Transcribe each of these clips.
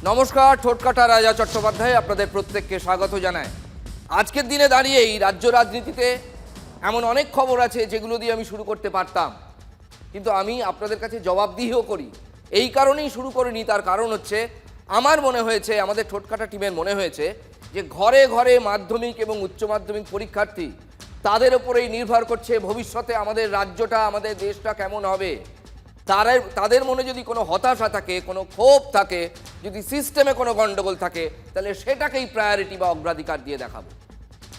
নমস্কার, ঠোঁটকাটা রাজা চট্টোপাধ্যায় আপনাদের প্রত্যেককে স্বাগত জানায়। আজকের দিনে দাঁড়িয়েই রাজ্য রাজনীতিতে এমন অনেক খবর আছে যেগুলো দিয়ে আমি শুরু করতে পারতাম, কিন্তু আমি আপনাদের কাছে জবাবদিহিও করি। এই কারণেই শুরু করিনি, তার কারণ হচ্ছে আমার মনে হয়েছে, আমাদের ঠোঁটকাটা টিমের মনে হয়েছে যে ঘরে ঘরে মাধ্যমিক এবং উচ্চ মাধ্যমিক পরীক্ষার্থী, তাদের উপরেই নির্ভর করছে ভবিষ্যতে আমাদের রাজ্যটা, আমাদের দেশটা কেমন হবে। তাদের মনে যদি কোনো হতাশা থাকে, কোনো ক্ষোভ থাকে, যদি সিস্টেমে কোনো গণ্ডগোল থাকে, তাহলে সেটাকেই প্রায়োরিটি বা অগ্রাধিকার দিয়ে দেখাবো।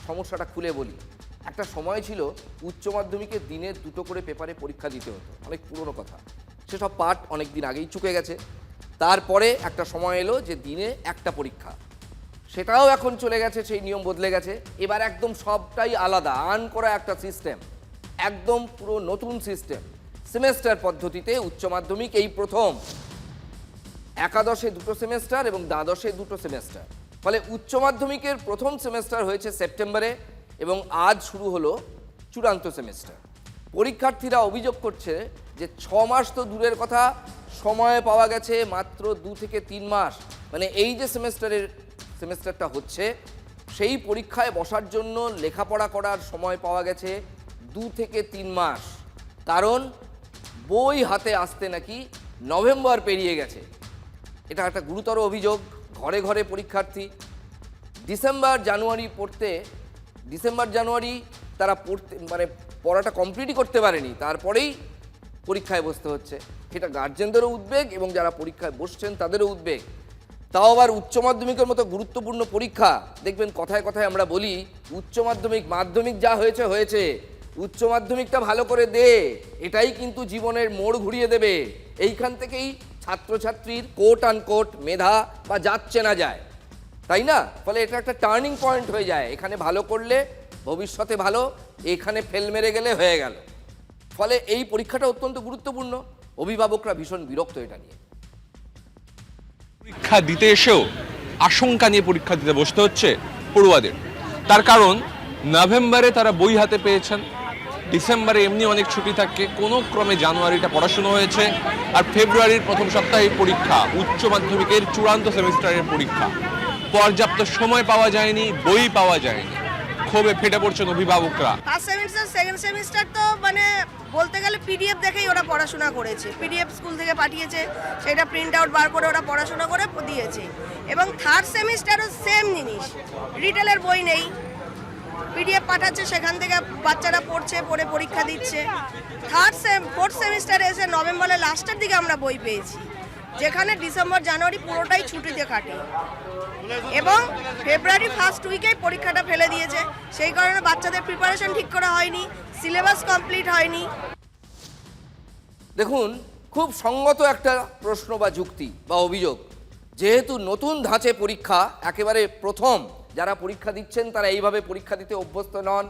সমস্যাটা খুলে বলি। একটা সময় ছিল উচ্চ মাধ্যমিকে দিনে 2টো করে পেপারে পরীক্ষা দিতে হতো, অনেক পুরনো কথা, সেসব পাঠ অনেক দিন আগেই চুকে গেছে। তারপরে একটা সময় এলো যে দিনে একটা পরীক্ষা, সেটাও এখন চলে গেছে, সেই নিয়ম বদলে গেছে। এবার একদম সবটাই আলাদা, আর্ন করা একটা সিস্টেম, একদম পুরো নতুন সিস্টেম। সেমেস্টার পদ্ধতিতে উচ্চ মাধ্যমিক এই প্রথম, একাদশে 2টো সেমেস্টার এবং দ্বাদশে 2টো সেমেস্টার। ফলে উচ্চ মাধ্যমিকের প্রথম সেমেস্টার হয়েছে সেপ্টেম্বরে এবং আজ শুরু হলো চূড়ান্ত সেমেস্টার। পরীক্ষার্থীরা অভিযোগ করছে যে 6 মাস তো দূরের কথা, সময় পাওয়া গেছে মাত্র 2 থেকে 3 মাস। মানে এই যে সেমেস্টারটা হচ্ছে, সেই পরীক্ষায় বসার জন্য লেখাপড়া করার সময় পাওয়া গেছে 2 থেকে 3 মাস। কারণ বই হাতে আসতে নাকি নভেম্বর পেরিয়ে গেছে। এটা একটা গুরুতর অভিযোগ। ঘরে ঘরে পরীক্ষার্থী ডিসেম্বর জানুয়ারি তারা পড়াটা কমপ্লিটই করতে পারেনি, তারপরেই পরীক্ষায় বসতে হচ্ছে। এটা গার্জেনদেরও উদ্বেগ এবং যারা পরীক্ষায় বসছেন তাদেরও উদ্বেগ। তাও আবার উচ্চ মাধ্যমিকের মতো গুরুত্বপূর্ণ পরীক্ষা। দেখবেন কথায় কথায় আমরা বলি মাধ্যমিক যা হয়েছে, উচ্চ মাধ্যমিকটা ভালো করে দে, এটাই কিন্তু জীবনের মোড় ঘুরিয়ে দেবে। এইখান থেকেই ছাত্রছাত্রীর কোট আনকোট মেধা বা জাত চেনা যায়, তাই না? ফলে এটা একটা টার্নিং পয়েন্ট হয়ে যায়। এখানে ভালো করলে ভবিষ্যতে ভালো, এখানে ফেল মেরে গেলে হয়ে গেল। ফলে এই পরীক্ষাটা অত্যন্ত গুরুত্বপূর্ণ। অভিভাবকরা ভীষণ বিরক্ত এটা নিয়ে। পরীক্ষা দিতে এসেও আশঙ্কা নিয়ে পরীক্ষা দিতে বসতে হচ্ছে পড়ুয়াদের। তার কারণ নভেম্বরে তারা বই হাতে পেয়েছেন, ডিসেম্বরে এমনি অনেক ছুটি থাকে, কোনো ক্রমে জানুয়ারিটা পড়াশুনো হয়েছে, আর ফেব্রুয়ারির প্রথম সপ্তাহে পরীক্ষা, উচ্চ মাধ্যমিকের চূড়ান্ত সেমিস্টারের পরীক্ষা। পর্যাপ্ত সময় পাওয়া যায়নি, বই পাওয়া যায়নি, ক্ষোভে ফেটে পড়ছেন অভিভাবকরা। ফার্স্ট সেমিস্টার সেকেন্ড সেমিস্টার তো বলতে গেলে পিডিএফ দেখেই ওরা পড়াশোনা করেছে, পিডিএফ স্কুল থেকে পাঠিয়েছে, সেটা প্রিন্ট আউট বার করে ওরা পড়াশোনা করে দিয়েছে। এবং থার্ড সেমিস্টারও সেম জিনিস, রিটেলের বই নেই, পিডিএফ পাঠাচ্ছে, সেখান থেকে বাচ্চারা পড়ে পরীক্ষা দিচ্ছে। ফোর্থ সেমিস্টারে এসে নভেম্বরের লাস্টের দিকে আমরা বই পেয়েছি, যেখানে ডিসেম্বর জানুয়ারি পুরোটাই ছুটিতে কাটে এবং ফেব্রুয়ারি ফার্স্ট উইকেই পরীক্ষাটা ফেলে দিয়েছে। সেই কারণে বাচ্চাদের প্রিপারেশন ঠিক করা হয়নি, সিলেবাস কমপ্লিট হয়নি। দেখুন, খুব সঙ্গত একটা প্রশ্ন বা যুক্তি বা অভিযোগ। যেহেতু নতুন ধাঁচে পরীক্ষা, একেবারে প্রথম যারা পরীক্ষা দিচ্ছেন তারা এইভাবে পরীক্ষা দিতে অভ্যস্ত নন,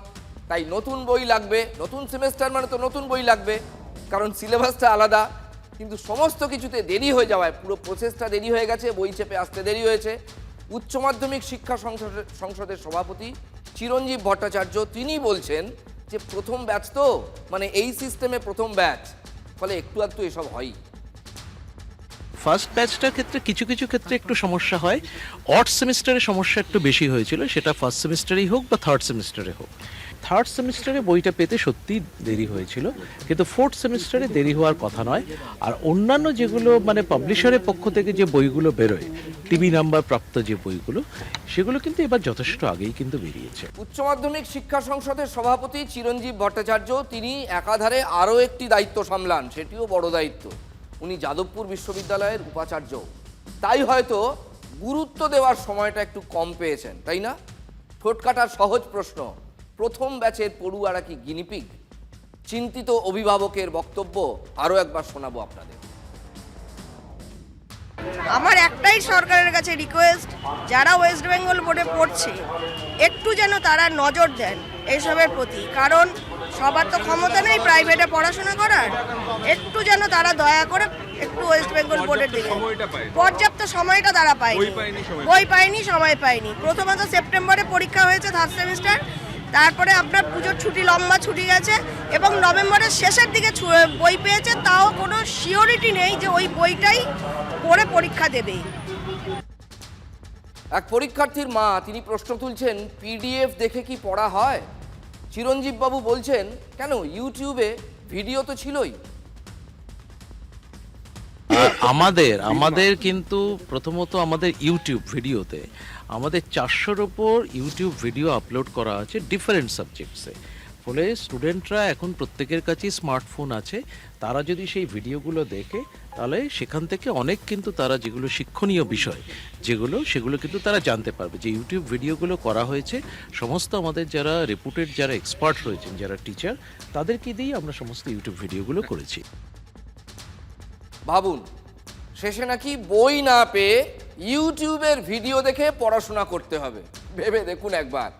তাই নতুন বই লাগবে। নতুন সেমেস্টার মানে তো নতুন বই লাগবে, কারণ সিলেবাসটা আলাদা। কিন্তু সমস্ত কিছুতে দেরি হয়ে যাওয়ায় পুরো প্রসেসটা দেরি হয়ে গেছে, বই চেপে আসতে দেরি হয়েছে। উচ্চ মাধ্যমিক শিক্ষা সংসদের সভাপতি চিরঞ্জীব ভট্টাচার্য তিনি বলছেন যে প্রথম ব্যাচ তো, মানে এই সিস্টেমে প্রথম ব্যাচ, ফলে একটু আধটু এসব হয়। ফার্স্ট ব্যাচটার ক্ষেত্রে কিছু কিছু ক্ষেত্রে একটু সমস্যা হয়। অড সেমিস্টারে সমস্যা একটু বেশি হয়েছিল, সেটা ফার্স্ট সেমিস্টারেই হোক বা থার্ড সেমিস্টারে হোক। থার্ড সেমিস্টারে বইটা পেতে সত্যি দেরি হয়েছিল, কিন্তু ফোর্থ সেমিস্টারে দেরি হওয়ার কথা নয়। আর অন্যান্য যেগুলো পাবলিশারের পক্ষ থেকে যে বইগুলো বেরোয়, টিভি নাম্বার প্রাপ্ত যে বইগুলো, সেগুলো কিন্তু এবার যথেষ্ট আগেই কিন্তু বেরিয়েছে। উচ্চ মাধ্যমিক শিক্ষা সংসদের সভাপতি চিরঞ্জীব ভট্টাচার্য তিনি একাধারে আরও একটি দায়িত্ব সামলান, সেটিও বড় দায়িত্ব। উনি যাদবপুর বিশ্ববিদ্যালয়ের উপাচার্য, তাই হয়তো গুরুত্ব দেওয়ার সময়টা একটু কম পেয়েছেন, তাই না? ঠোঁটকাটার সহজ প্রশ্ন, প্রথম ব্যাচের পড়ুয়ারা কি গিনিপিগ? চিন্তিত অভিভাবকের বক্তব্য আরও একবার শোনাবো আপনাদের। আমার একটাই সরকারের কাছে রিকোয়েস্ট, যারা ওয়েস্ট বেঙ্গল বোর্ডে পড়ছে একটু যেন তারা নজর দেন এইসবের প্রতি, কারণ সবার তো ক্ষমতা নেই প্রাইভেটে পড়াশোনা করার। একটু যেন তারা দয়া করে একটু ওয়েস্ট বেঙ্গল বোর্ডের দিকে, পর্যাপ্ত সময়টা তারা পায়নি, বই পায়নি, সময় পায়নি। প্রথমত সেপ্টেম্বরে পরীক্ষা হয়েছে থার্ড সেমিস্টার, তারপরে আপনার পুজোর ছুটি, লম্বা ছুটি গেছে এবং নভেম্বরের শেষের দিকে বই পেয়েছে, তাও কোনো সিওরিটি নেই যে ওই বইটাই পড়ে পরীক্ষা দেবে। এক পরীক্ষার্থীর মা তিনি প্রশ্ন তুলছেন, পিডিএফ দেখে কি পড়া হয়? চিরঞ্জীব বাবু বলছেন, কেন ইউটিউবে ভিডিও তো ছিলই। আমাদের কিন্তু প্রথমত আমাদের ইউটিউব ভিডিওতে আমাদের 400-র ওপর ইউটিউব ভিডিও আপলোড করা আছে ডিফারেন্ট সাবজেক্টসে। ফলে স্টুডেন্টরা এখন প্রত্যেকের কাছেই স্মার্টফোন আছে, তারা যদি সেই ভিডিওগুলো দেখে তাহলে সেখান থেকে অনেক কিন্তু তারা যেগুলো শিক্ষণীয় বিষয় সেগুলো কিন্তু তারা জানতে পারবে যে ইউটিউব ভিডিওগুলো করা হয়েছে। সমস্ত আমাদের যারা রেপুটেড যারা এক্সপার্ট রয়েছেন, যারা টিচার, তাদেরকে দিয়েই আমরা সমস্ত ইউটিউব ভিডিওগুলো করেছি। ভাবুন, শেষে নাকি বই না পেয়ে ইউটিউবের ভিডিও দেখে পড়াশোনা করতে হবে। ভেবে দেখুন একবার।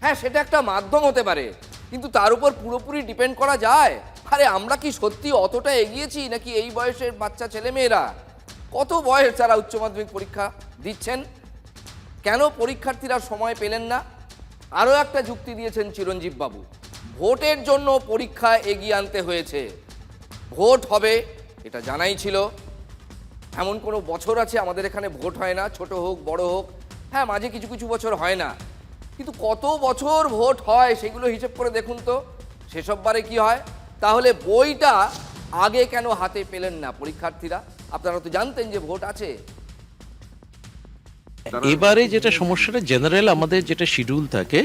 হ্যাঁ, সেটা একটা মাধ্যম হতে পারে, কিন্তু তার উপর পুরোপুরি ডিপেন্ড করা যায়? আরে আমরা কি সত্যি অতটা এগিয়েছি নাকি এই বয়সের বাচ্চা ছেলেমেয়েরা? কত বয়স যারা উচ্চ মাধ্যমিক পরীক্ষা দিচ্ছেন? কেন পরীক্ষার্থীরা সময় পেলেন না? আরও একটা যুক্তি দিয়েছেন চিরঞ্জীব বাবু, ভোটের জন্য পরীক্ষা এগিয়ে আনতে হয়েছে। ভোট হবে এটা জানাই ছিল। এমন কোনো বছর আছে আমাদের এখানে ভোট হয় না, ছোট হোক বড় হোক? হ্যাঁ, মাঝে কিছু কিছু বছর হয় না, কিন্তু কত বছর ভোট হয় সেগুলো হিসেব করে দেখুন তো সেসব বারে কি হয়। তাহলে বইটা আগে কেন হাতে পেলেন না পরীক্ষার্থীরা? আপনারা তো জানতেন যে ভোট আছে। এবারে যেটা সমস্যাটা জেনারেল আমাদের যেটা শিডিউল থাকে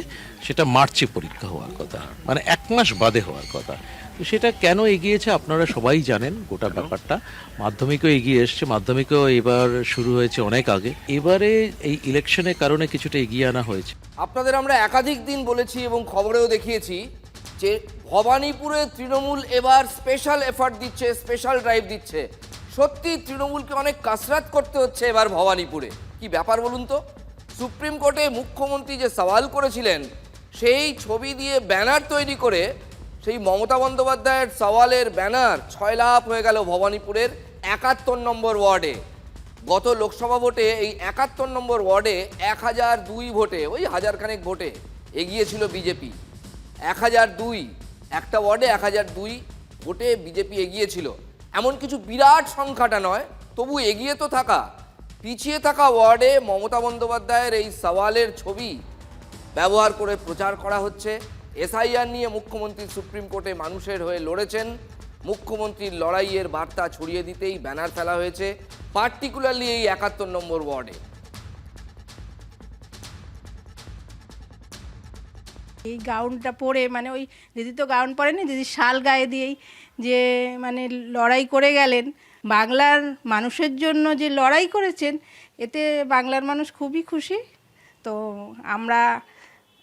সেটা মার্চে পরীক্ষা হওয়ার কথা, মানে 1 মাস বাদে হওয়ার কথা। তো সেটা কেন এগিয়েছে আপনারা সবাই জানেন গোটা ব্যাপারটা। মাধ্যমিকও এগিয়ে এসছে, মাধ্যমিকও এবার শুরু হয়েছে অনেক আগে। এবারে এই ইলেকশনের কারণে কিছুটা এগিয়ে আনা হয়েছে। আপনাদের আমরা একাধিক দিন বলেছি এবং খবরেও দেখিয়েছি যে ভবানীপুরে তৃণমূল এবার স্পেশাল এফার্ট দিচ্ছে, স্পেশাল ড্রাইভ দিচ্ছে। সত্যি তৃণমূলকে অনেক কাসরাত করতে হচ্ছে এবার ভবানীপুরে। কি ব্যাপার বলুন তো? সুপ্রিম কোর্টে মুখ্যমন্ত্রী যে সওয়াল করেছিলেন সেই ছবি দিয়ে ব্যানার তৈরি করে সেই মমতা বন্দ্যোপাধ্যায়ের সওয়ালের ব্যানার 6 লাখ হয়ে গেল ভবানীপুরের 71 নম্বর ওয়ার্ডে। গত লোকসভা ভোটে এই 71 নম্বর ওয়ার্ডে 1002 ভোটে, ওই হাজারখানেক ভোটে এগিয়েছিল বিজেপি। 1002, একটা ওয়ার্ডে 1002 ভোটে বিজেপি এগিয়েছিল। এমন কিছু বিরাট সংখ্যাটা নয়, তবু এগিয়ে তো থাকা। পিছিয়ে থাকা ওয়ার্ডে মমতা বন্দ্যোপাধ্যায়ের এই সওয়ালের ছবি ব্যবহার করে প্রচার করা হচ্ছে। এসআইআর নিয়ে মুখ্যমন্ত্রী সুপ্রিম কোর্টে মানুষের হয়ে লড়েছেন। মুখ্যমন্ত্রীর লড়াইয়ের বার্তা ছড়িয়ে দিতেই ব্যানার ফেলা হয়েছে, পার্টিকুলারলি এই 71 নম্বর ওয়ার্ডে। এই গাউনটা পরে, মানে ওই দিদি তো গাউন পরেনি, দিদি শাল গায়ে দিয়েই যে মানে লড়াই করে গেলেন, বাংলার মানুষের জন্য যে লড়াই করেছেন, এতে বাংলার মানুষ খুবই খুশি। তো আমরা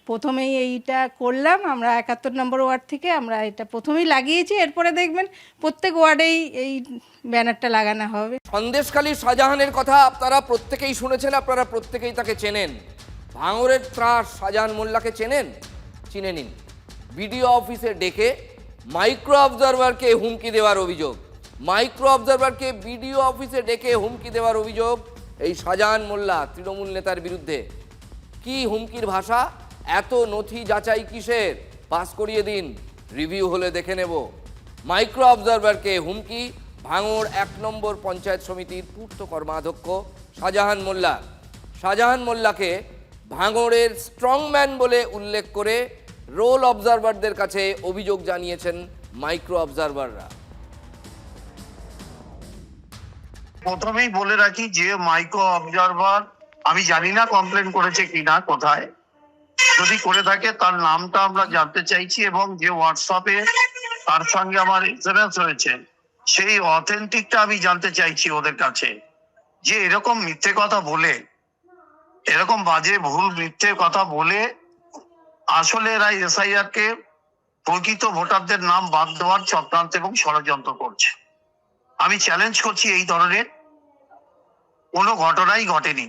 প্রথমেই এইটা করলাম, আমরা 71 নম্বর ওয়ার্ড থেকে আমরা এটা প্রথমেই লাগিয়েছি। এরপরে দেখবেন প্রত্যেক ওয়ার্ডেই এই ব্যানারটা লাগানো হবে। সন্দেশখালী শাহজাহানের কথা আপনারা প্রত্যেকেই শুনেছেন, আপনারা প্রত্যেকেই তাকে চেনেন। ভাঙড়ের ত্রাস শাহজাহান মোল্লাকে চেনেন? চিনে নিন। বিডিও অফিসে ডেকে মাইক্রো অবজারভারকে হুমকি দেওয়ার অভিযোগ, মাইক্রো অবজারভারকে বিডিও অফিসে ডেকে হুমকি দেওয়ার অভিযোগ এই শাহজাহান মোল্লা তৃণমূল নেতার বিরুদ্ধে। কি হুমকির ভাষা? এত নথি যাচাই কিসের? পাস করিয়ে দিন, রিভিউ হলে দেখে নেব। মাইক্রো অবজারভারকে হুমকি ভাঙড় 1 নম্বর পঞ্চায়েত সমিতির পূর্ত কর্মাধ্যক্ষ শাহজাহান মোল্লা। শাহজাহান মোল্লাকে ভাঙড়ের স্ট্রংম্যান বলে উল্লেখ করে রোল অবজারভারদের কাছে অভিযোগ জানিয়েছেন মাইক্রো অবজারভাররা। প্রথমেই বলে রাখি যে মাইক্রো অবজারভার আমি জানি না কমপ্লেন করেছে কিনা, কোথায়, যদি করে থাকে তার নামটা আমরা জানতে চাইছি, এবং যে হোয়াটসঅ্যাপে তার সঙ্গে আমার এসএমএস হয়েছে সেই অথেন্টিকটা আমি জানতে চাইছি ওদের কাছে। যে এরকম মিথ্যে কথা বলে, এরকম বাজে ভুল মিথ্যে কথা বলে আসলে এরা এসআইআর কে প্রকৃত ভোটারদের নাম বাদ দেওয়ার চক্রান্ত এবং ষড়যন্ত্র করছে। আমি চ্যালেঞ্জ করছি এই ধরনের কোনো ঘটনাই ঘটেনি।